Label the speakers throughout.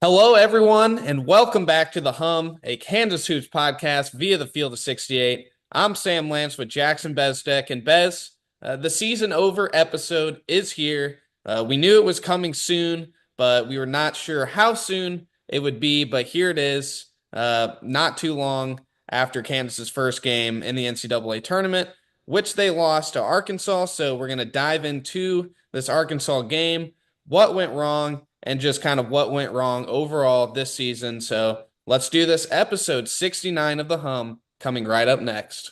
Speaker 1: Hello, everyone, and welcome back to The Hum, a Kansas Hoops podcast via the Field of 68. I'm Sam Lance with Jackson Bezdek, and the season over episode is here. We knew it was coming soon, but we were not sure how soon it would be, but here it is, not too long after Kansas's first game in the NCAA Tournament, which they lost to Arkansas, so we're going to dive into this Arkansas game, what went wrong, and just kind of what went wrong overall this season. So let's do this. Episode 69 of The Hum coming right up next.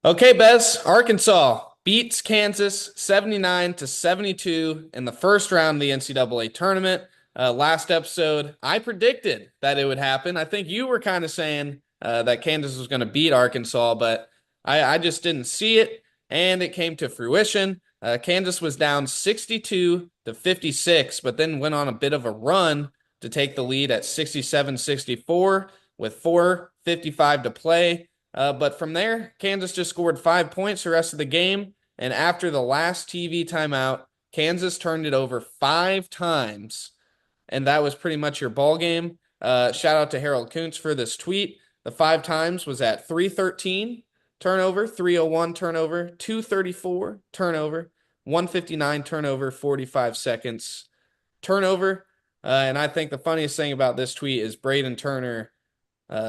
Speaker 1: Okay, Bez, Arkansas beats Kansas 79-72 in the first round of the NCAA tournament. Last episode, I predicted that it would happen. I think you were kind of saying that Kansas was going to beat Arkansas, but I just didn't see it, and it came to fruition. Kansas was down 62-56, but then went on a bit of a run to take the lead at 67-64 with 4:55 to play. But from there, Kansas just scored 5 points the rest of the game, and after the last TV timeout, Kansas turned it over 5 times, and that was pretty much your ball game. Shout out to Harold Kuntz for this tweet. The 5 times was at 313 turnover, 301 turnover, 234 turnover, 159 turnover, 45 seconds turnover. And I think the funniest thing about this tweet is Braden Turner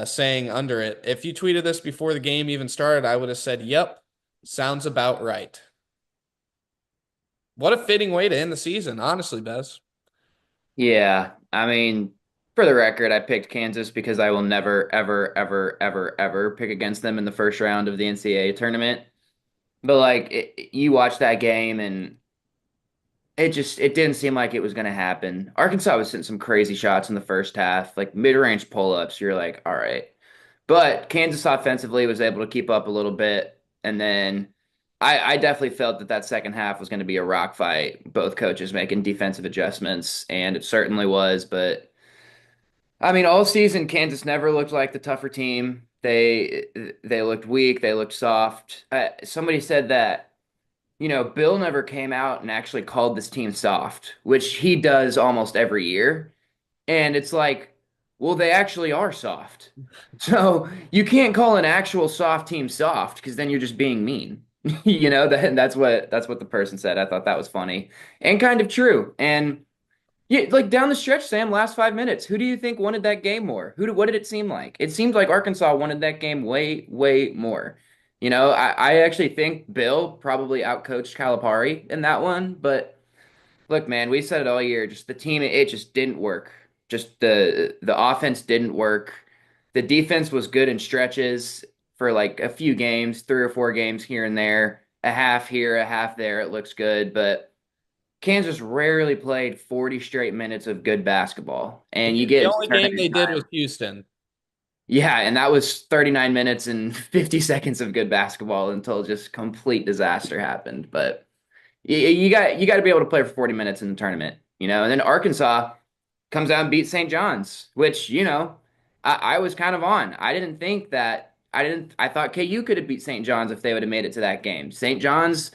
Speaker 1: saying under it, if you tweeted this before the game even started, I would have said, yep, sounds about right. What a fitting way to end the season, honestly, Bez.
Speaker 2: Yeah, I mean, for the record, I picked Kansas because I will never, ever, ever, ever, ever pick against them in the first round of the NCAA tournament. But you watch that game and it didn't seem like it was going to happen. Arkansas was hitting some crazy shots in the first half, like mid-range pull-ups. You're like, all right. But Kansas offensively was able to keep up a little bit, and then I definitely felt that second half was going to be a rock fight. Both coaches making defensive adjustments, and it certainly was. But I mean, all season Kansas never looked like the tougher team. They looked weak. They looked soft. Somebody said that Bill never came out and actually called this team soft, which he does almost every year. And it's like, well, they actually are soft. So you can't call an actual soft team soft because then you're just being mean. That's what the person said. I thought that was funny and kind of true. And yeah, like down the stretch, Sam, last 5 minutes, who do you think wanted that game more? What did it seem like? It seemed like Arkansas wanted that game way, way more. I actually think Bill probably outcoached Calipari in that one, but look, man, we said it all year. Just the team, it just didn't work. Just the offense didn't work. The defense was good in stretches for like a few games, 3 or 4 games here and there, a half here, a half there. It looks good, but Kansas rarely played 40 straight minutes of good basketball. And you
Speaker 1: The
Speaker 2: get
Speaker 1: only game
Speaker 2: tournament
Speaker 1: they did was
Speaker 2: time.
Speaker 1: Houston.
Speaker 2: Yeah, and that was 39 minutes and 50 seconds of good basketball until just complete disaster happened. But you got to be able to play for 40 minutes in the tournament. And then Arkansas comes out and beats St. John's, which I was kind of on. I thought KU could have beat St. John's if they would have made it to that game. St. John's,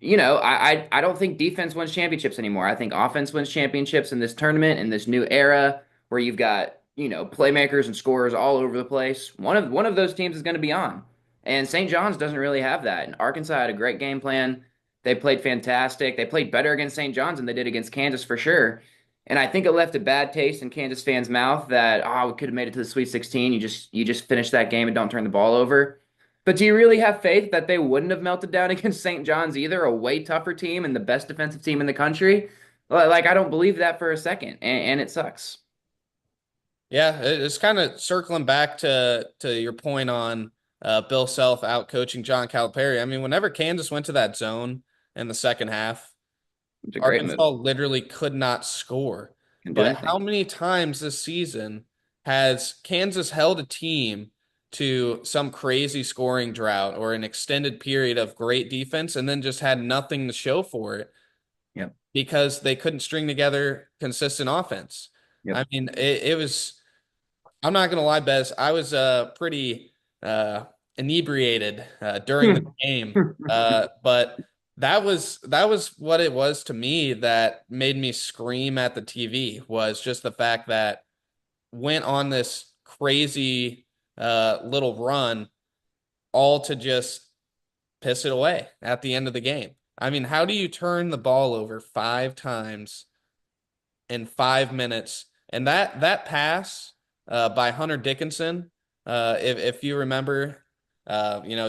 Speaker 2: I don't think defense wins championships anymore. I think offense wins championships in this tournament in this new era where you've got playmakers and scorers all over the place. One of those teams is going to be on, and St. John's doesn't really have that. And Arkansas had a great game plan. They played fantastic. They played better against St. John's than they did against Kansas for sure. And I think it left a bad taste in Kansas fans' mouth that we could have made it to the Sweet 16. You just finish that game and don't turn the ball over. But do you really have faith that they wouldn't have melted down against St. John's either, a way tougher team and the best defensive team in the country? Like I don't believe that for a second, and it sucks.
Speaker 1: Yeah, it's kind of circling back to your point on Bill Self out coaching John Calipari. I mean, whenever Kansas went to that zone in the second half,
Speaker 2: It's a great move.
Speaker 1: Arkansas literally could not score.
Speaker 2: Can do
Speaker 1: But how
Speaker 2: anything.
Speaker 1: many times this season has Kansas held a team to some crazy scoring drought or an extended period of great defense and then just had nothing to show for it
Speaker 2: Yep.
Speaker 1: because they couldn't string together consistent offense? I
Speaker 2: Yep.
Speaker 1: mean, it was. I'm not gonna lie, Bez. I was pretty uh inebriated during the game. But that was what it was to me that made me scream at the TV was just the fact that went on this crazy little run all to just piss it away at the end of the game. I mean, how do you turn the ball over 5 times in 5 minutes? And that pass by Hunter Dickinson, if you remember,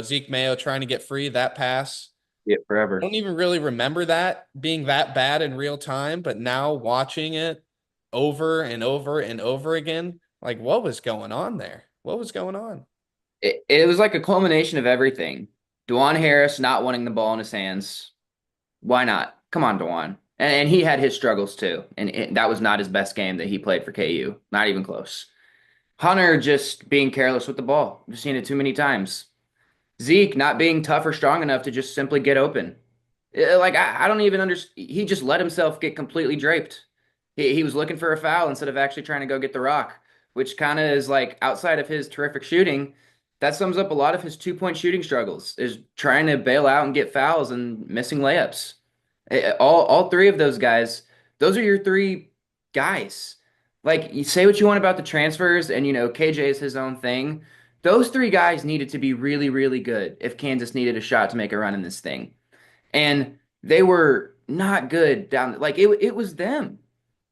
Speaker 1: Zeke Mayo trying to get free, that pass.
Speaker 2: Yeah,
Speaker 1: I
Speaker 2: forever.
Speaker 1: don't even really remember that being that bad in real time, but now watching it over and over and over again, like what was going on there? What was going on?
Speaker 2: It was like a culmination of everything. Dwan Harris not wanting the ball in his hands. Why not? Come on, Dwan. And he had his struggles too. And that was not his best game that he played for KU. Not even close. Hunter just being careless with the ball. I've seen it too many times. Zeke not being tough or strong enough to just simply get open. Like I don't even understand. He just let himself get completely draped. He was looking for a foul instead of actually trying to go get the rock, which kind of is like outside of his terrific shooting. That sums up a lot of his 2 point shooting struggles is trying to bail out and get fouls and missing layups. All three of those guys, those are your three guys. Like you say what you want about the transfers, and KJ is his own thing. Those three guys needed to be really, really good if Kansas needed a shot to make a run in this thing. And they were not good down like it was them.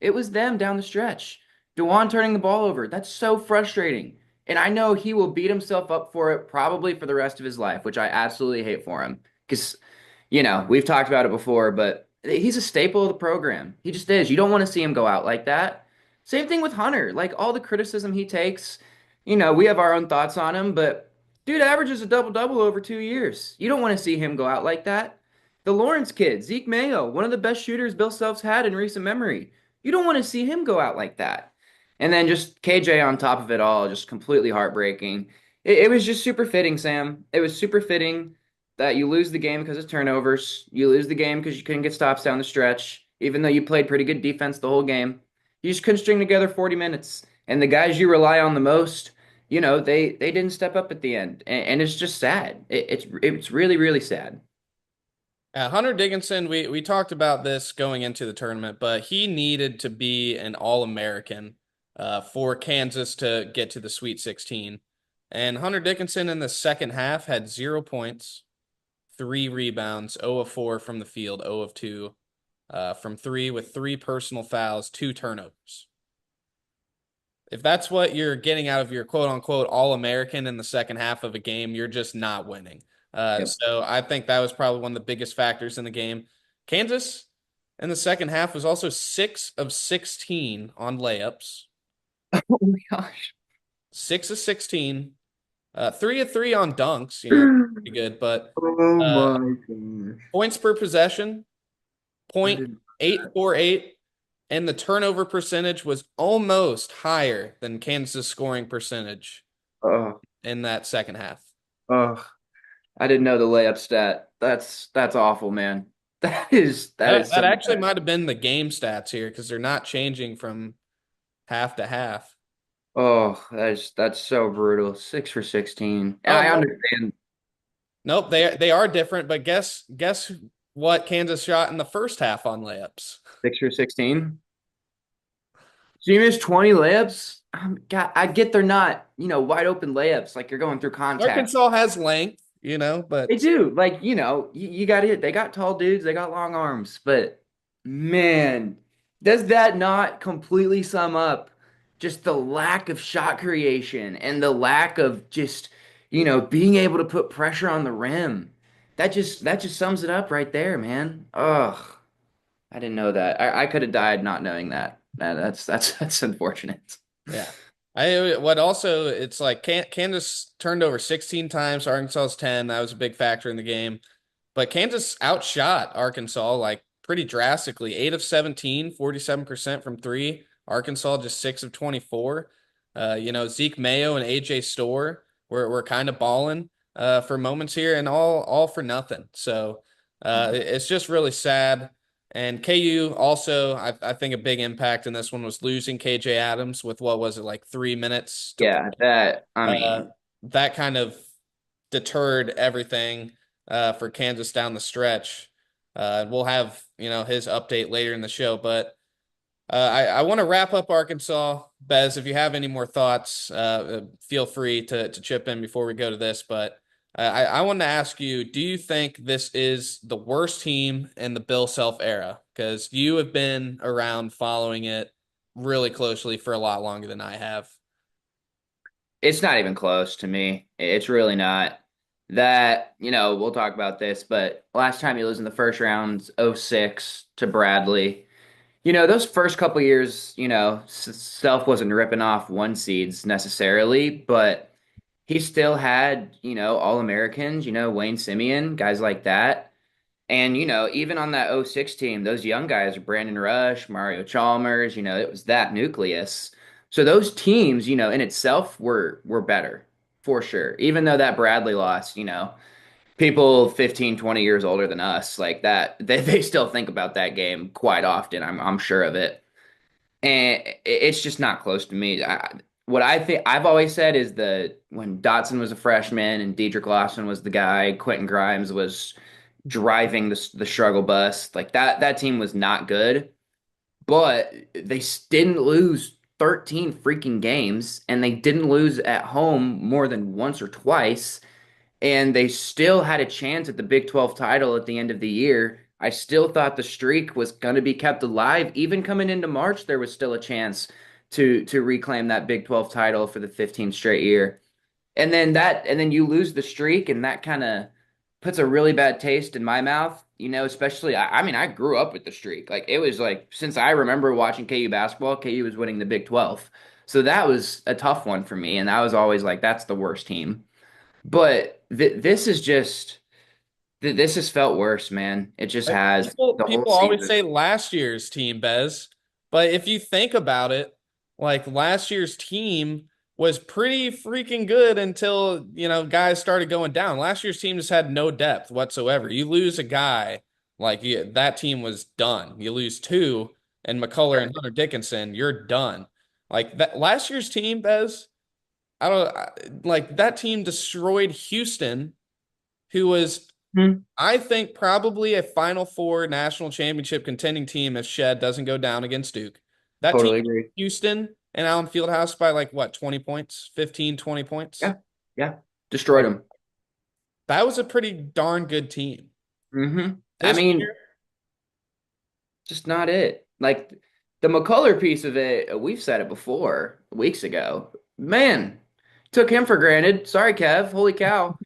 Speaker 2: It was them down the stretch. Dewan turning the ball over. That's so frustrating. And I know he will beat himself up for it probably for the rest of his life, which I absolutely hate for him. Because, we've talked about it before, but he's a staple of the program. He just is. You don't want to see him go out like that. Same thing with Hunter. Like all the criticism he takes, we have our own thoughts on him, but dude averages a double double over 2 years. You don't want to see him go out like that. The Lawrence kid, Zeke Mayo, one of the best shooters Bill Self's had in recent memory. You don't want to see him go out like that. And then just KJ on top of it all, just completely heartbreaking. It was just super fitting, Sam. It was super fitting that you lose the game because of turnovers. You lose the game because you couldn't get stops down the stretch, even though you played pretty good defense the whole game. You just couldn't string together 40 minutes. And the guys you rely on the most, they didn't step up at the end. And it's just sad. It's really, really sad.
Speaker 1: Hunter Dickinson, we talked about this going into the tournament, but he needed to be an All-American for Kansas to get to the Sweet 16. And Hunter Dickinson in the second half had 0 points, 3 rebounds, 0 of 4 from the field, 0 of 2 from three with 3 personal fouls, 2 turnovers. If that's what you're getting out of your quote unquote All-American in the second half of a game, you're just not winning.
Speaker 2: Yep.
Speaker 1: So I think that was probably one of the biggest factors in the game. Kansas in the second half was also 6 of 16 on layups,
Speaker 2: Oh my gosh.
Speaker 1: 6 of 16, 3 of 3 on dunks, pretty good, but
Speaker 2: Oh
Speaker 1: uh,
Speaker 2: my gosh.
Speaker 1: points per possession,
Speaker 2: I
Speaker 1: point
Speaker 2: didn't.
Speaker 1: 848, and the turnover percentage was almost higher than Kansas' scoring percentage
Speaker 2: Oh,
Speaker 1: in that second half.
Speaker 2: oh. I didn't know the layup stat. That's awful, man. That is
Speaker 1: That
Speaker 2: so
Speaker 1: actually
Speaker 2: bad.
Speaker 1: might have been the game stats here because they're not changing from half to half.
Speaker 2: Oh, that's so brutal. 6 for 16. And
Speaker 1: Oh
Speaker 2: I
Speaker 1: no,
Speaker 2: understand
Speaker 1: nope, they are different, but guess what Kansas shot in the first half on layups.
Speaker 2: 6 for 16. So you missed 20 layups? God, I get they're not, wide open layups like you're going through contact.
Speaker 1: Arkansas has length,
Speaker 2: They
Speaker 1: but
Speaker 2: do. Like, you got it. They got tall dudes, they got long arms, but man, does that not completely sum up just the lack of shot creation and the lack of just, being able to put pressure on the rim? That just sums it up right there, man. Ugh. I didn't know that. I could have died not knowing that. That's unfortunate.
Speaker 1: yeah. I what also it's like Kansas turned over 16 times, Arkansas's 10. That was a big factor in the game. But Kansas outshot Arkansas like pretty drastically. 8 of 17, 47% from three. Arkansas just 6 of 24. Zeke Mayo and AJ Storr were kind of balling for moments here and all for nothing. So it's just really sad. And KU also, I think a big impact in this one was losing KJ Adams with what was it, like 3 minutes to
Speaker 2: Yeah,
Speaker 1: play.
Speaker 2: that I
Speaker 1: Uh,
Speaker 2: mean,
Speaker 1: that kind of deterred everything for Kansas down the stretch. We'll have, his update later in the show, but I want to wrap up Arkansas. Bez, if you have any more thoughts, feel free to chip in before we go to this. But I want to ask you, do you think this is the worst team in the Bill Self era? Because you have been around following it really closely for a lot longer than I have.
Speaker 2: It's not even close to me. It's really not. That, we'll talk about this, but last time you lose in the first round, 06 to Bradley. Those first couple years, Self wasn't ripping off one seeds necessarily, but he still had, All-Americans, Wayne Simeon, guys like that. And, even on that '06 team, those young guys, Brandon Rush, Mario Chalmers, it was that nucleus. So those teams, in itself were better for sure. Even though that Bradley loss, people 15, 20 years older than us, like that, they still think about that game quite often. I'm sure of it. And it's just not close to me. What I think I've always said is that when Dotson was a freshman and Dedrick Lawson was the guy, Quentin Grimes was driving the struggle bus. Like that team was not good, but they didn't lose 13 freaking games, and they didn't lose at home more than once or twice, and they still had a chance at the Big 12 title at the end of the year. I still thought the streak was going to be kept alive. Even coming into March, there was still a chance to reclaim that Big 12 title for the 15th straight year. And then you lose the streak, and that kind of puts a really bad taste in my mouth, especially I mean, I grew up with the streak. Like it was like since I remember watching KU basketball, KU was winning the Big 12. So that was a tough one for me, and I was always like that's the worst team. But this is just this has felt worse, man. It just
Speaker 1: Like,
Speaker 2: has
Speaker 1: people
Speaker 2: the whole
Speaker 1: people always
Speaker 2: season.
Speaker 1: say last year's team, Bez, but if you think about it, like last year's team was pretty freaking good until, guys started going down. Last year's team just had no depth whatsoever. You lose a guy, like that team was done. You lose two and McCullough and Hunter Dickinson, you're done. Like that last year's team, Bez, like that team destroyed Houston, who was
Speaker 2: Hmm.
Speaker 1: I think probably a Final Four national championship contending team if Shed doesn't go down against Duke. That team,
Speaker 2: Totally agree.
Speaker 1: Houston and Allen Fieldhouse by like what, 20 points, 15, 20 points?
Speaker 2: Yeah. Yeah. Destroyed
Speaker 1: Like
Speaker 2: them.
Speaker 1: that was a pretty darn good team.
Speaker 2: I
Speaker 1: This
Speaker 2: mean,
Speaker 1: year,
Speaker 2: just not it. Like the McCullough piece of it, we've said it before weeks ago. Man, took him for granted. Sorry, Kev. Holy cow.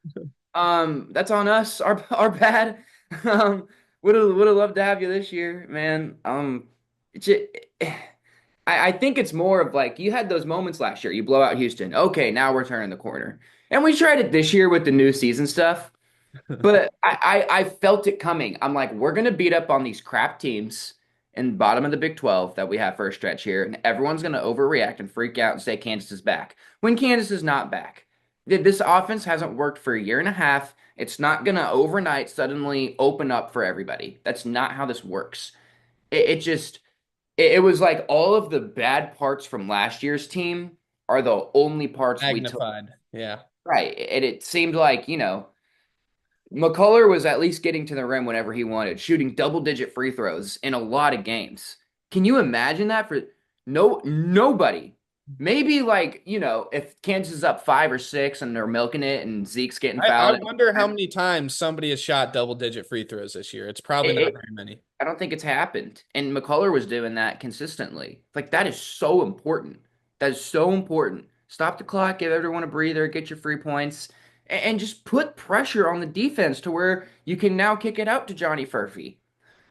Speaker 2: That's on us. Our bad. Would have loved to have you this year, man. It's ju- I think it's more of like you had those moments last year. You blow out Houston. Okay, now we're turning the corner. And we tried it this year with the new season stuff. But I felt it coming. I'm like, we're gonna beat up on these crap teams in the bottom of the Big 12 that we have for a stretch here, and everyone's gonna overreact and freak out and say Kansas is back when Kansas is not back. This offense hasn't worked for a year and a half. It's not gonna overnight suddenly open up for everybody. That's not how this works. It just it was like all of the bad parts from last year's team are the only parts we took.
Speaker 1: magnified. Yeah.
Speaker 2: Right. And it seemed like, McCullough was at least getting to the rim whenever he wanted, shooting double-digit free throws in a lot of games. Can you imagine that for nobody? Maybe like, if Kansas is up 5 or 6 and they're milking it and Zeke's getting
Speaker 1: I
Speaker 2: fouled,
Speaker 1: wonder how many times somebody has shot double digit free throws this year. It's probably not
Speaker 2: it,
Speaker 1: very many.
Speaker 2: I don't think it's happened. And McCullough was doing that consistently. Like that is so important. That is so important. Stop the clock, give everyone a breather, get your free points, and just put pressure on the defense to where you can now kick it out to Johnny Furphy.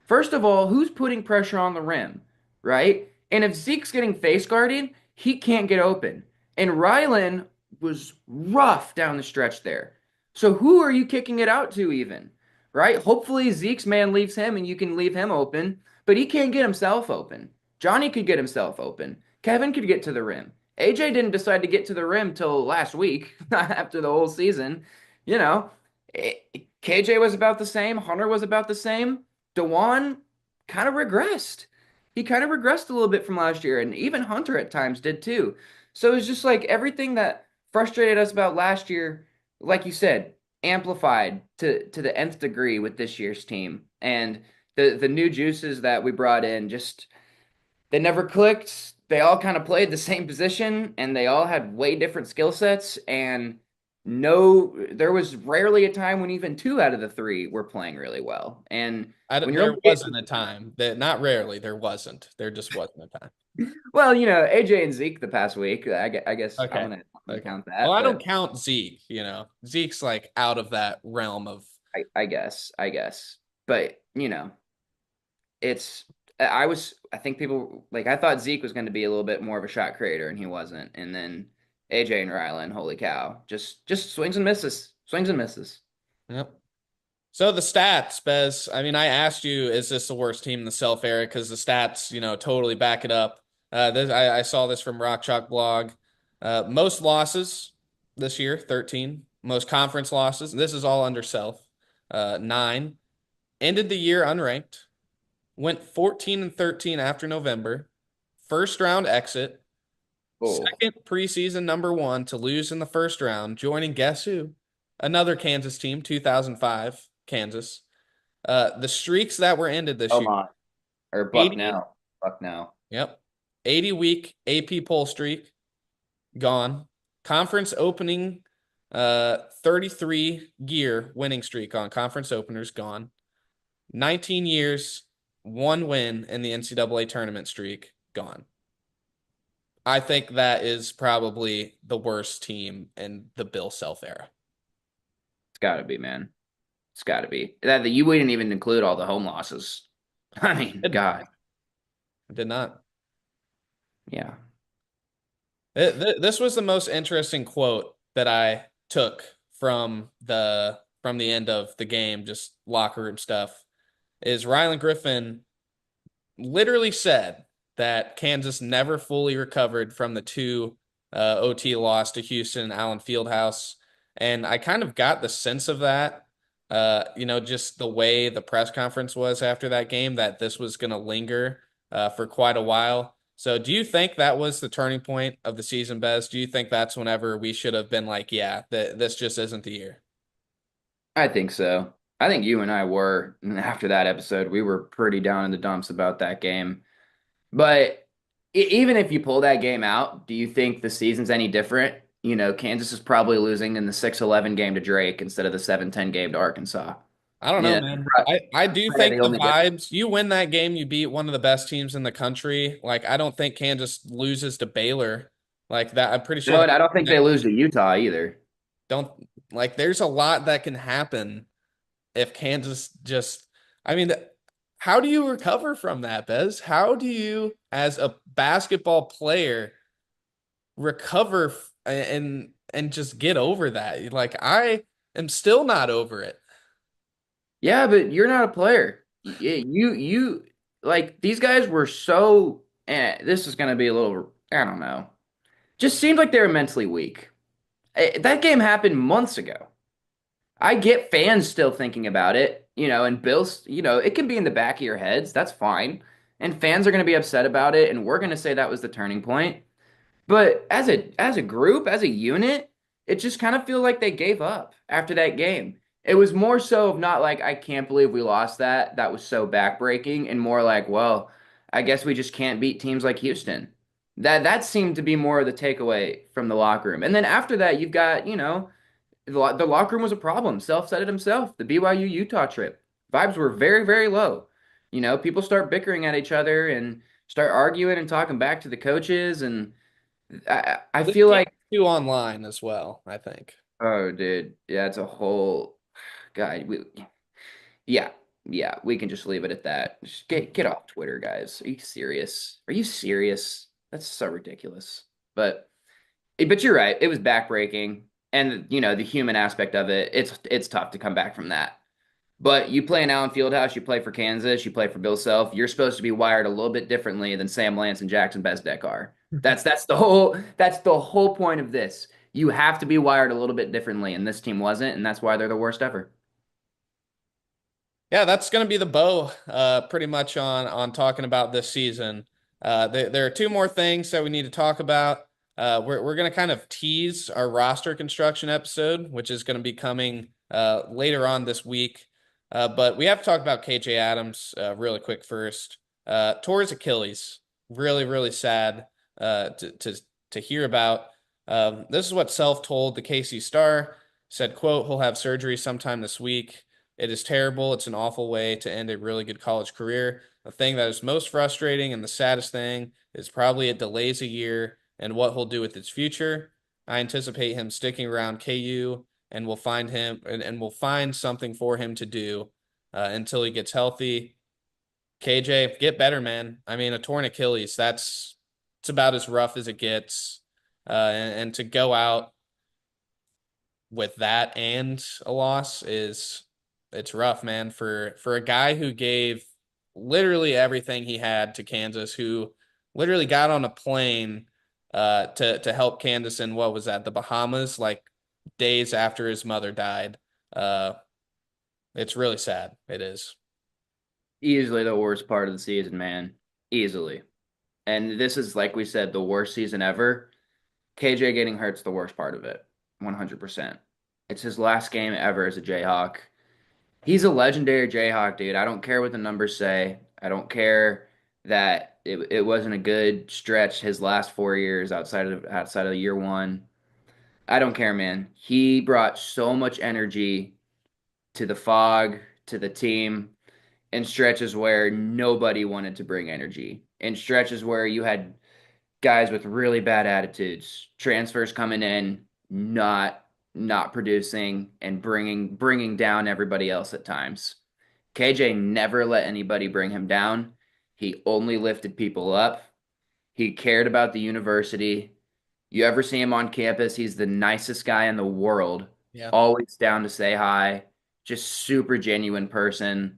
Speaker 2: First of all, who's putting pressure on the rim, right? And if Zeke's getting face guarded, he can't get open. And Rylan was rough down the stretch there. So who are you kicking it out to even? Right? Hopefully Zeke's man leaves him and you can leave him open, but he can't get himself open. Johnny could get himself open. Kevin could get to the rim. AJ didn't decide to get to the rim till last week, not after the whole season. You know, KJ was about the same. Hunter was about the same. Dewan kind of regressed. He kind of regressed a little bit from last year, and even Hunter at times did too. So it's just like everything that frustrated us about last year, like you said, amplified to the nth degree with this year's team. And the new juices that we brought in just they never clicked. They all kind of played the same position and they all had way different skill sets. And no, there was rarely a time when even two out of the three were playing really well. And when you're
Speaker 1: There
Speaker 2: only
Speaker 1: wasn't a time that, not rarely, there wasn't. There just wasn't a time.
Speaker 2: well, AJ and Zeke the past week, I guess
Speaker 1: Okay.
Speaker 2: I'm gonna
Speaker 1: Okay.
Speaker 2: count
Speaker 1: Well,
Speaker 2: that,
Speaker 1: I don't
Speaker 2: but
Speaker 1: count Zeke, Zeke's like out of that realm of.
Speaker 2: I guess, but it's I think people like I thought Zeke was going to be a little bit more of a shot creator and he wasn't. And then AJ and Rylan, holy cow, just swings and misses, swings and misses.
Speaker 1: Yep. So the stats, Bez, I mean, I asked you, is this the worst team in the self era? Because the stats, totally back it up. I saw this from Rock Chalk blog. Most losses this year, 13. Most conference losses. This is all under self. 9. Ended the year unranked. Went 14 and 13 after November. First round exit.
Speaker 2: Oh,
Speaker 1: Second preseason number one to lose in the first round, joining guess who? Another Kansas team, 2005, Kansas. The streaks that were ended this year,
Speaker 2: Belmont or
Speaker 1: 80,
Speaker 2: Bucknell, Bucknell.
Speaker 1: yep, 80 week AP poll streak, gone. Conference opening, 33 year winning streak on conference openers, gone. 19 years, one win in the NCAA tournament streak, gone. I think that is probably the worst team in the Bill Self era.
Speaker 2: It's got to be, man. It's got to be that you wouldn't even include all the home losses. I mean,
Speaker 1: It
Speaker 2: God,
Speaker 1: did not.
Speaker 2: yeah.
Speaker 1: This was the most interesting quote that I took from the end of the game, just locker room stuff. Is Rylan Griffin literally said that Kansas never fully recovered from the two OT loss to Houston and Allen Fieldhouse. And I kind of got the sense of that, just the way the press conference was after that game, that this was going to linger for quite a while. So do you think that was the turning point of the season, Bez? Do you think that's whenever we should have been like, yeah, this just isn't the year?
Speaker 2: I think so. I think you and I were after that episode. We were pretty down in the dumps about that game. But even if you pull that game out, do you think the season's any different? Kansas is probably losing in the 6-11 game to Drake instead of the 7-10 game to Arkansas.
Speaker 1: I don't know,
Speaker 2: Yeah,
Speaker 1: man. I do
Speaker 2: probably
Speaker 1: think
Speaker 2: the
Speaker 1: the
Speaker 2: only difference.
Speaker 1: vibes, you win that game, you beat one of the best teams in the country. Like, I don't think Kansas loses to Baylor like that. I'm pretty sure
Speaker 2: No,
Speaker 1: they
Speaker 2: and I don't think they lose to Utah either.
Speaker 1: don't like there's a lot that can happen if Kansas just I mean, how do you recover from that, Bez? How do you, as a basketball player, recover and just get over that? Like, I am still not over it.
Speaker 2: Yeah, but you're not a player. You like these guys were so. This is going to be a little. I don't know. Just seemed like they were mentally weak. That game happened months ago. I get fans still thinking about it, and Bills, it can be in the back of your heads. That's fine. And fans are going to be upset about it, and we're going to say that was the turning point. But as a group, as a unit, it just kind of feels like they gave up after that game. It was more so of not like, I can't believe we lost that. That was so backbreaking, and more like, well, I guess we just can't beat teams like Houston. That seemed to be more of the takeaway from the locker room. And then after that, you've got, the locker room was a problem. Self said it himself. The BYU Utah trip. Vibes were very, very low. People start bickering at each other and start arguing and talking back to the coaches and I
Speaker 1: This
Speaker 2: feel
Speaker 1: game
Speaker 2: like,
Speaker 1: too online as well, I think.
Speaker 2: oh, dude, yeah, it's a whole guy. Yeah, yeah, we can just leave it at that. Just get off Twitter, guys. Are you serious? Are you serious? That's so ridiculous. But you're right. It was backbreaking, and the human aspect of it. It's tough to come back from that. But you play in Allen Fieldhouse, you play for Kansas, you play for Bill Self. You're supposed to be wired a little bit differently than Sam Lance and Jackson Bezdek are. That's the whole point of this. You have to be wired a little bit differently, and this team wasn't, and that's why they're the worst ever.
Speaker 1: Yeah, that's going to be the bow, pretty much on talking about this season. There are two more things that we need to talk about. we're going to kind of tease our roster construction episode, which is going to be coming later on this week. But we have to talk about KJ Adams really quick first. Tore his Achilles. Really, really sad to hear about. This is what Self told the KC Star. Said, quote, he'll have surgery sometime this week. It is terrible. It's an awful way to end a really good college career. The thing that is most frustrating and the saddest thing is probably it delays a year and what he'll do with his future. I anticipate him sticking around KU and we'll find him and we'll find something for him to do until he gets healthy. KJ, get better, man. I mean, a torn Achilles, it's about as rough as it gets. And to go out with that and a loss is it's rough, man, for a guy who gave literally everything he had to Kansas, who literally got on a plane to help Kansas in what was that, the Bahamas, like days after his mother died. Uh it's really sad. It is.
Speaker 2: Easily the worst part of the season, man. Easily. And this is, like we said, the worst season ever. KJ getting hurt's the worst part of it. 100%. It's his last game ever as a Jayhawk. He's a legendary Jayhawk, dude. I don't care what the numbers say. I don't care that it wasn't a good stretch his last 4 years outside of year one. I don't care, man. He brought so much energy to the Fog, to the team, in stretches where nobody wanted to bring energy, in stretches where you had guys with really bad attitudes, transfers coming in, not producing and bringing down everybody else at times. KJ never let anybody bring him down. He only lifted people up. He cared about the university. You ever see him on campus, he's the nicest guy in the world.
Speaker 1: Yeah.
Speaker 2: Always down to say hi. Just super genuine person.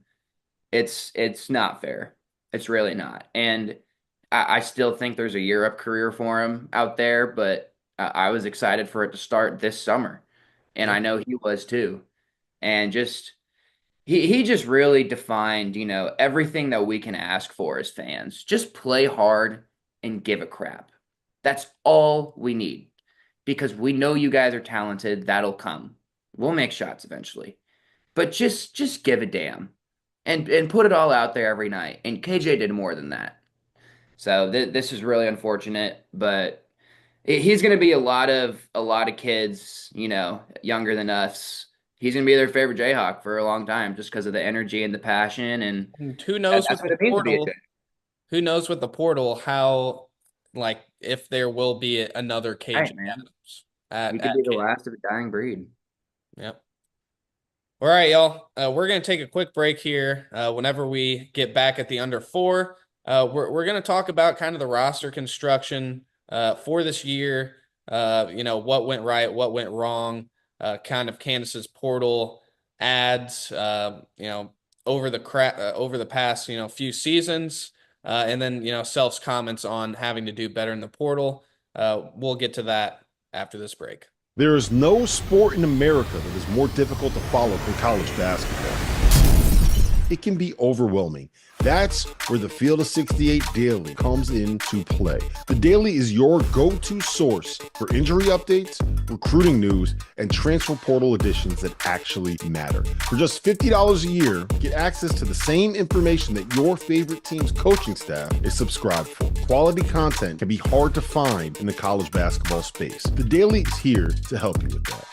Speaker 2: It's not fair. It's really not. And I still think there's a Europe career for him out there, but I was excited for it to start this summer. And
Speaker 1: Yeah.
Speaker 2: I know he was too. And just he just really defined, everything that we can ask for as fans. Just play hard and give a crap. That's all we need. Because we know you guys are talented. That'll come. We'll make shots eventually. But just give a damn. And put it all out there every night. And KJ did more than that. So this is really unfortunate, but he's going to be a lot of kids, younger than us. He's going to be their favorite Jayhawk for a long time just because of the energy and the passion, and
Speaker 1: And who knows
Speaker 2: that's
Speaker 1: with
Speaker 2: what
Speaker 1: the
Speaker 2: it means to be a
Speaker 1: portal?
Speaker 2: Jayhawk.
Speaker 1: Who knows with the portal how like if there will be another KJ
Speaker 2: Right, man.
Speaker 1: Adams
Speaker 2: We
Speaker 1: at
Speaker 2: could be the
Speaker 1: Kansas.
Speaker 2: last of a dying breed.
Speaker 1: Yep. All right, y'all. We're gonna take a quick break here. Whenever we get back at the under four, we're gonna talk about kind of the roster construction for this year. What went right, what went wrong, kind of Kansas's portal ads. Over the past few seasons, and then Self's comments on having to do better in the portal. We'll get to that after this break.
Speaker 3: There is no sport in America that is more difficult to follow than college basketball. It can be overwhelming. That's where the Field of 68 Daily comes into play. The Daily is your go-to source for injury updates, recruiting news, and transfer portal additions that actually matter. For just $50 a year, get access to the same information that your favorite team's coaching staff is subscribed for. Quality content can be hard to find in the college basketball space. The Daily is here to help you with that.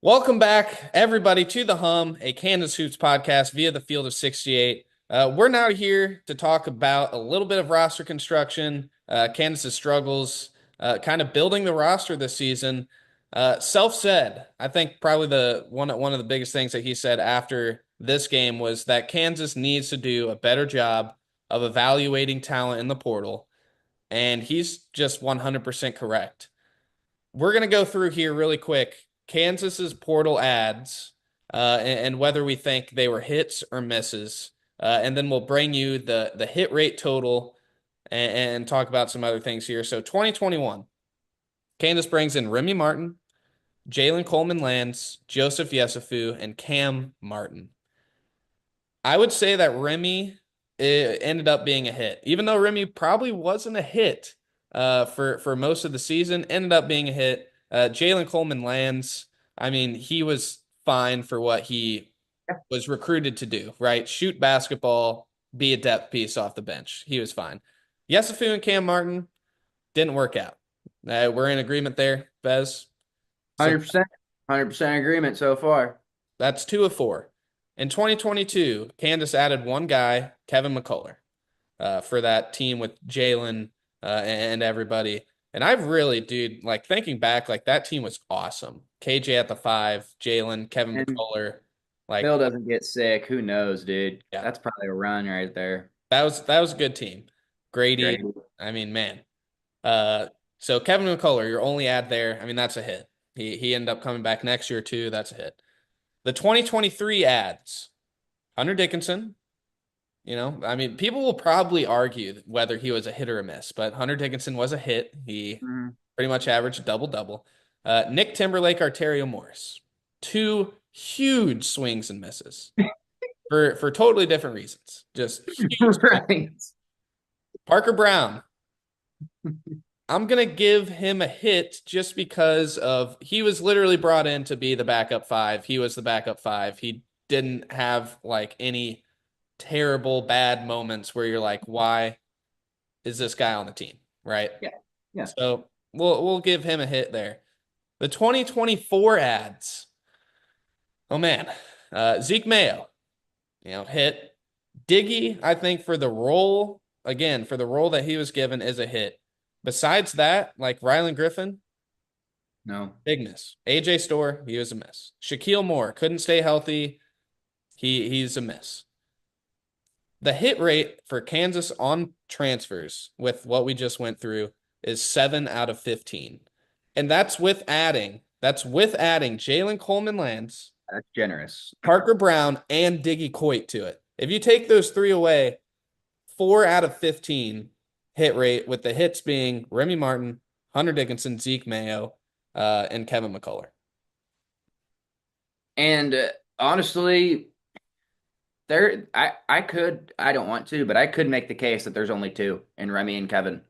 Speaker 1: Welcome back, everybody, to The Hum, a Kansas Hoops podcast via the Field of 68. We're now here to talk about a little bit of roster construction, Kansas's struggles, kind of building the roster this season. Self said, I think probably the one of the biggest things that he said after this game was that Kansas needs to do a better job of evaluating talent in the portal, and he's just 100% correct. We're going to go through here really quick Kansas's portal ads and whether we think they were hits or misses. And then we'll bring you the hit rate total and talk about some other things here. So 2021, Kansas brings in Remy Martin, Jalen Coleman-Lands, Joseph Yesufu, and Cam Martin. I would say that Remy ended up being a hit, even though Remy probably wasn't a hit. for most of the season. Ended up being a hit. Jalen Coleman lands. I mean, he was fine for what he was recruited to do, right? Shoot basketball, be a depth piece off the bench. He was fine. Yesufu and Cam Martin didn't work out. We're in agreement there, Bez. So
Speaker 2: 100%. 100% agreement so far.
Speaker 1: that's 2 of 4. In 2022, Kansas added one guy, Kevin McCullough, for that team with Jalen and everybody. And I've really, dude, like thinking back, like that team was awesome. KJ at the 5, Jalen, Kevin
Speaker 2: And
Speaker 1: McCullough. Like,
Speaker 2: Phil doesn't get sick. Who knows, dude?
Speaker 1: yeah,
Speaker 2: That's probably a run right there.
Speaker 1: that was a good team.
Speaker 2: Great.
Speaker 1: Grady, I mean, man. Uh, so Kevin McCullough, your only ad there. I mean, that's a hit. He ended up coming back next year too. That's a hit. The 2023 ads, Hunter Dickinson. I mean, people will probably argue whether he was a hit or a miss, but Hunter Dickinson was a hit. He
Speaker 2: Mhm.
Speaker 1: pretty much averaged a double-double. Nick Timberlake, Arterio Morris. 2 huge swings and misses for totally different reasons. Just huge.
Speaker 2: Right.
Speaker 1: Parker Brown. I'm gonna give him a hit just because of he was literally brought in to be the backup 5. He was the backup 5. He didn't have like any terrible bad moments where you're like, why is this guy on the team? Right.
Speaker 2: Yeah. Yeah.
Speaker 1: So we'll give him a hit there. The 2024 ads. Oh man. Zeke Mayo, hit. Diggy, I think for the role, again, for the role that he was given is a hit. Besides that, like Rylan Griffin,
Speaker 2: No.
Speaker 1: big miss. AJ Storr, he was a miss. Shaquille Moore couldn't stay healthy. He's a miss. The hit rate for Kansas on transfers with what we just went through is 7 out of 15. And that's with adding Jalen Coleman Lands,
Speaker 2: That's generous.
Speaker 1: Parker Brown, and Diggy Coit to it. If you take those 3 away, 4 out of 15 hit rate, with the hits being Remy Martin, Hunter Dickinson, Zeke Mayo, and Kevin McCullough.
Speaker 2: And honestly, I don't want to, but I could make the case that there's only 2 in Remy and Kevin.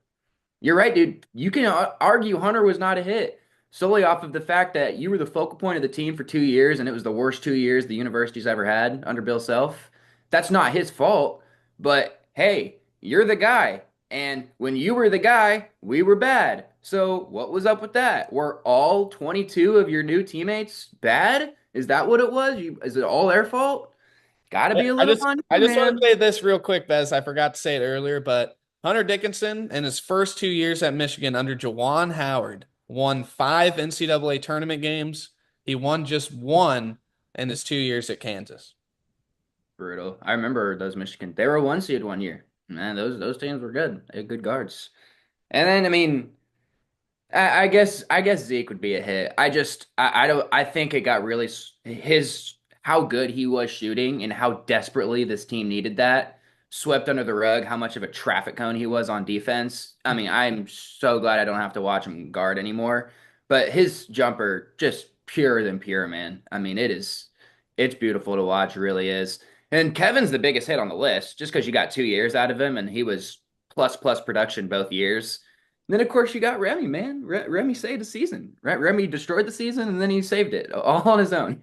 Speaker 2: You're right, dude. You can argue Hunter was not a hit solely off of the fact that you were the focal point of the team for 2 years, and it was the worst 2 years the university's ever had under Bill Self. That's not his fault, but hey, you're the guy. And when you were the guy, we were bad. So what was up with that? Were all 22 of your new teammates bad? Is that what it was? Is it all their fault? Got to be a
Speaker 1: I
Speaker 2: little
Speaker 1: just
Speaker 2: on
Speaker 1: I
Speaker 2: you,
Speaker 1: just want
Speaker 2: man.
Speaker 1: to say this real quick, Bez. I forgot to say it earlier, but Hunter Dickinson in his first 2 years at Michigan under Jawan Howard won 5 NCAA tournament games. He won just 1 in his 2 years at Kansas.
Speaker 2: Brutal. I remember those Michigan. They were a 1 seed 1 year. Man, those teams were good. They had good guards. And then I mean, I guess Zeke would be a hit. I don't I think it got really his how good he was shooting and how desperately this team needed that swept under the rug how much of a traffic cone he was on defense. I mean, I'm so glad I don't have to watch him guard anymore. But his jumper just pure than pure, man. I mean, it's beautiful to watch, it really is. And Kevin's the biggest hit on the list just because you got 2 years out of him and he was plus plus production both years. Then of course you got Remy, man. Remy saved the season. Remy destroyed the season and then he saved it all on his own.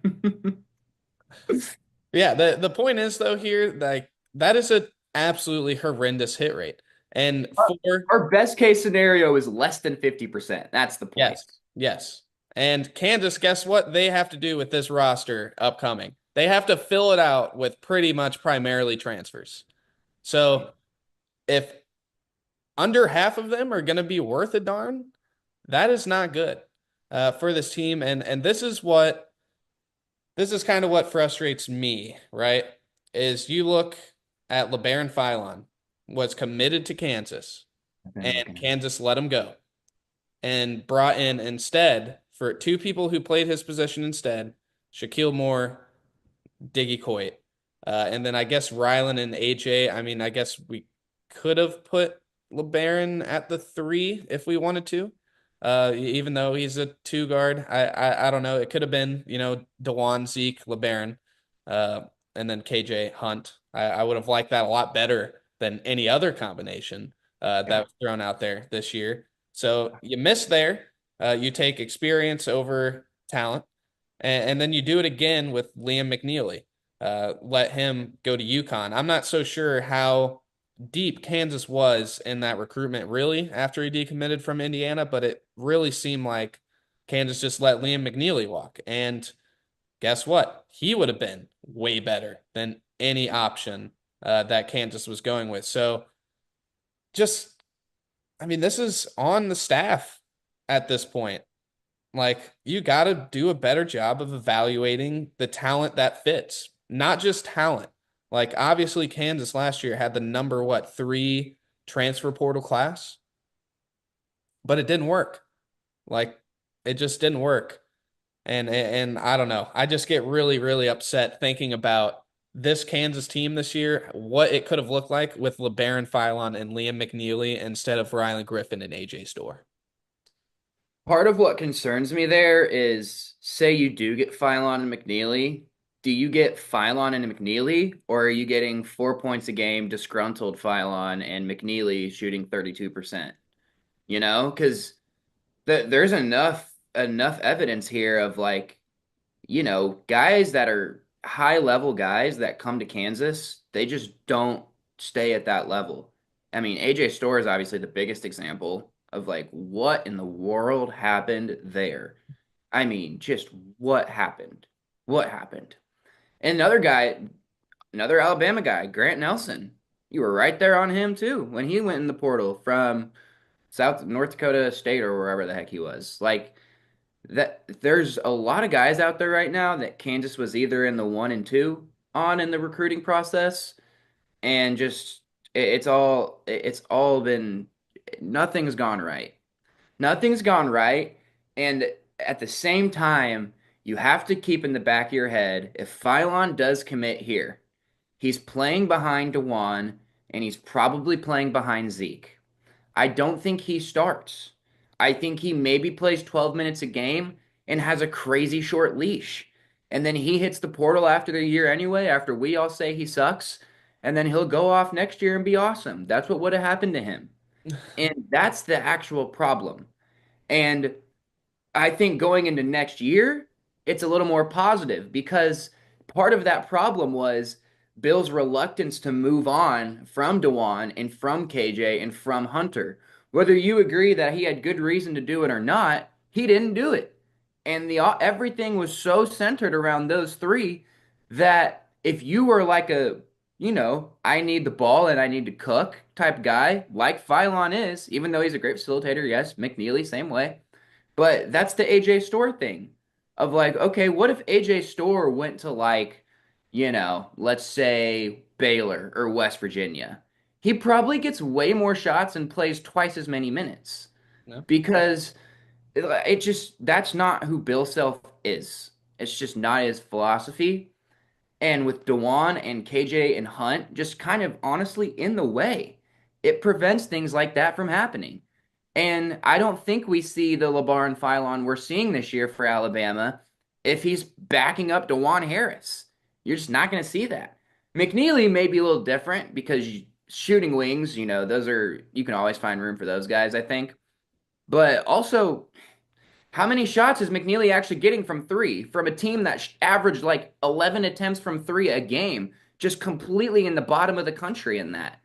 Speaker 1: Yeah, the point is though here, like that is a absolutely horrendous hit rate. And for
Speaker 2: Our best case scenario is less than 50%. That's the point.
Speaker 1: yes, yes. And Kansas, guess what they have to do with this roster upcoming? They have to fill it out with pretty much primarily transfers. So if under half of them are going to be worth a darn, that is not good for this team. And this is kind of what frustrates me, right? Is you look at LeBaron Philon was committed to Kansas, and Kansas let him go and brought in instead for 2 people who played his position instead, Shaquille Moore, Diggy Coit. And then I guess Rylan and AJ. I mean, I guess we could have put LeBaron at the 3 if we wanted to. Even though he's a 2 guard, I don't know. It could have been, DeJuan, Zeke, LeBaron, and then KJ Hunt. I would have liked that a lot better than any other combination that was thrown out there this year. So you miss there. You take experience over talent, and then you do it again with Liam McNeely. Let him go to UConn. I'm not so sure how deep Kansas was in that recruitment really after he decommitted from Indiana, but it really seemed like Kansas just let Liam McNeely walk. And guess what? He would have been way better than any option that Kansas was going with. So just, I mean, this is on the staff at this point. Like, you got to do a better job of evaluating the talent that fits, not just talent. Like, obviously, Kansas last year had the number, what, 3 transfer portal class, but it didn't work. Like, it just didn't work. And I don't know. I just get really, really upset thinking about this Kansas team this year, what it could have looked like with LeBaron Philon and Liam McNeely instead of Rylan Griffin and AJ Storr.
Speaker 2: Part of what concerns me there is, say you do get Philon and McNeely, do you get Philon and McNeely, or are you getting 4 points a game disgruntled Philon and McNeely shooting 32%? You know, because there's enough evidence here of like, guys that are high level guys that come to Kansas, they just don't stay at that level. I mean, AJ Storr is obviously the biggest example of like what in the world happened there. I mean, just what happened? What happened? And another guy, another Alabama guy, Grant Nelson. You were right there on him too when he went in the portal from North Dakota State or wherever the heck he was. Like that there's a lot of guys out there right now that Kansas was either in the 1 and 2 on in the recruiting process, and just it's all been, nothing's gone right. Nothing's gone right, and at the same time, you have to keep in the back of your head, if Philon does commit here, he's playing behind DeJuan and he's probably playing behind Zeke. I don't think he starts. I think he maybe plays 12 minutes a game and has a crazy short leash. And then he hits the portal after the year anyway, after we all say he sucks. And then he'll go off next year and be awesome. That's what would have happened to him. And that's the actual problem. And I think going into next year, it's a little more positive because part of that problem was Bill's reluctance to move on from Dewan and from KJ and from Hunter. Whether you agree that he had good reason to do it or not, he didn't do it. And everything was so centered around those three that if you were like I need the ball and I need to cook type guy, like Philon is, even though he's a great facilitator, yes, McNeely, same way. But that's the AJ Storr thing of like, okay, what if AJ Storr went to like, let's say Baylor or West Virginia? He probably gets way more shots and plays twice as many minutes
Speaker 1: No.
Speaker 2: because it just, that's not who Bill Self is. It's just not his philosophy. And with Dewan and KJ and Hunt just kind of honestly in the way, it prevents things like that from happening. And I don't think we see the LeBaron Philon we're seeing this year for Alabama if he's backing up DeJuan Harris. You're just not going to see that. McNeely may be a little different because shooting wings, those are, you can always find room for those guys, I think. But also, how many shots is McNeely actually getting from three from a team that averaged like 11 attempts from three a game, just completely in the bottom of the country in that?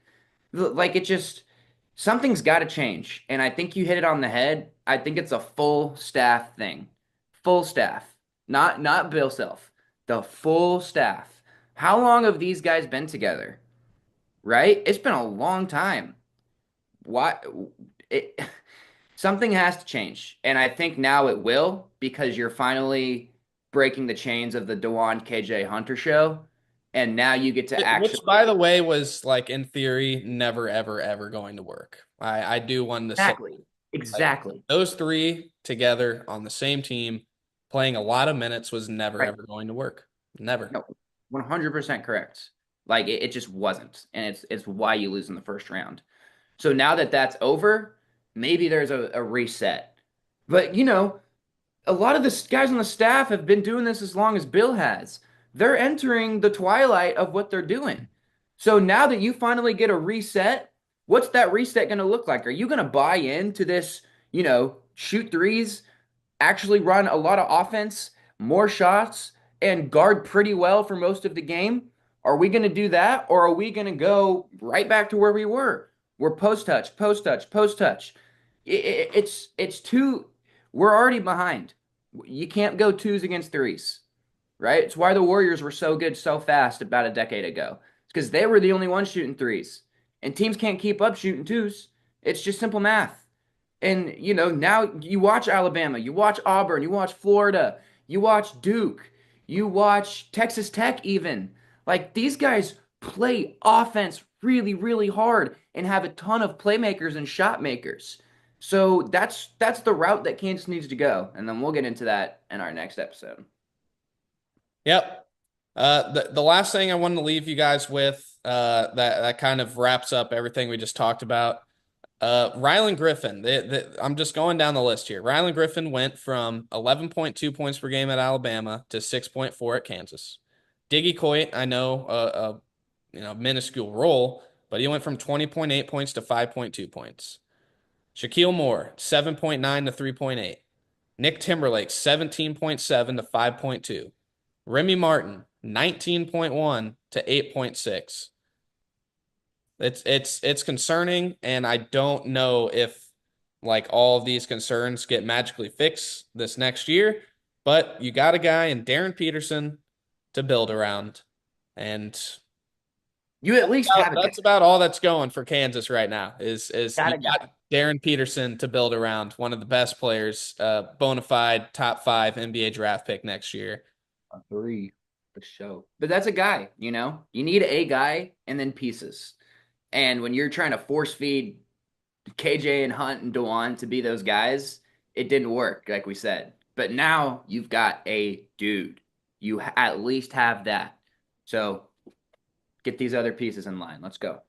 Speaker 2: Like, it just, something's got to change. And I think you hit it on the head. I think it's a full staff thing. Full staff. Not Bill Self. The full staff. How long have these guys been together? Right? It's been a long time. Why it something has to change. And I think now it will because you're finally breaking the chains of the Dewan KJ Hunter show. And now you get to actually,
Speaker 1: Which, by the way, was like in theory never, ever, ever going to work. I do want to say
Speaker 2: exactly.
Speaker 1: those three together on the same team playing a lot of minutes was never,
Speaker 2: Right.
Speaker 1: ever going to work. Never.
Speaker 2: No, 100% correct. Like it just wasn't. And it's why you lose in the first round. So now that that's over, maybe there's a reset. But, a lot of the guys on the staff have been doing this as long as Bill has. They're entering the twilight of what they're doing. So now that you finally get a reset, what's that reset going to look like? Are you going to buy into this, shoot threes, actually run a lot of offense, more shots, and guard pretty well for most of the game? Are we going to do that, or are we going to go right back to where we were? We're post touch, post touch, post touch. It's too. We're already behind. You can't go twos against threes, right? It's why the Warriors were so good so fast about a decade ago. It's because they were the only ones shooting threes, and teams can't keep up shooting twos. It's just simple math. And now you watch Alabama, you watch Auburn, you watch Florida, you watch Duke, you watch Texas Tech even. Like these guys play offense really, really hard and have a ton of playmakers and shot makers. So that's the route that Kansas needs to go. And then we'll get into that in our next episode.
Speaker 1: Yep. The last thing I wanted to leave you guys with, that kind of wraps up everything we just talked about. Rylan Griffin, I'm just going down the list here. Rylan Griffin went from 11.2 points per game at Alabama to 6.4 at Kansas. Diggy Coit, I know, minuscule role, but he went from 20.8 points to 5.2 points. Shaquille Moore, 7.9 to 3.8. Nick Timberlake, 17.7 to 5.2. Remy Martin, 19.1 to 8.6. It's concerning, and I don't know if like all of these concerns get magically fixed this next year, but you got a guy in Darren Peterson to build around, and
Speaker 2: You at least have a
Speaker 1: that's
Speaker 2: guy.
Speaker 1: about all that's going for Kansas right now. Is
Speaker 2: Got
Speaker 1: you
Speaker 2: a guy.
Speaker 1: got Darren Peterson to build around, one of the best players, bona fide top 5 NBA draft pick next year.
Speaker 2: A three for show. But that's a guy, you know? You need a guy and then pieces. And when you're trying to force feed KJ and Hunt and Dewan to be those guys, it didn't work, like we said. But now you've got a dude. You at least have that. So get these other pieces in line. Let's go.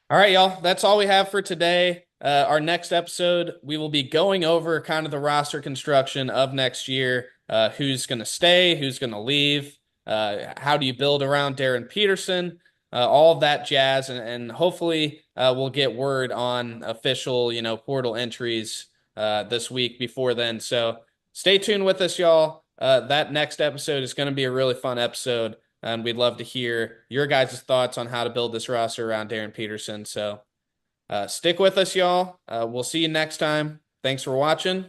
Speaker 1: All right, y'all. That's all we have for today. Our next episode, we will be going over kind of the roster construction of next year. Who's going to stay? Who's going to leave? How do you build around Darren Peterson? All of that jazz, and hopefully we'll get word on official, portal entries this week before then. So stay tuned with us, y'all. That next episode is going to be a really fun episode. And we'd love to hear your guys' thoughts on how to build this roster around Darren Peterson. So stick with us, y'all. We'll see you next time. Thanks for watching.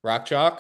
Speaker 1: Rock Chalk.